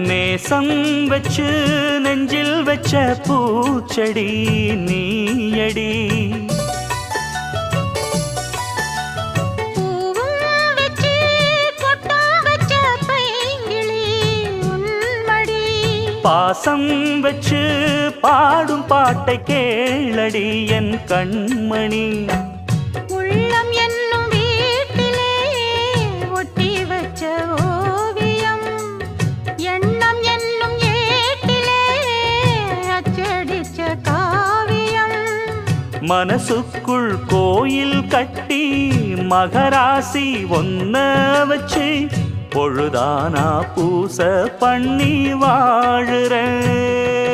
நேசம் வச்சு நெஞ்சில் வச்ச பூச்செடி நீயடி. பாசம் வச்சு பாடும் பாட்டை கேளடி என் கண்மணி. உள்ளம் என்னும் வீட்டிலே ஒட்டி வச்ச ஓவியம், எண்ணம் என்னும் ஏட்டிலே அச்சடிச்ச காவியம். மனசுக்குள் கோயில் கட்டி மகராசி ஒன்ன வச்சு பொழுதானா பூச பண்ணி வாழுறேன்.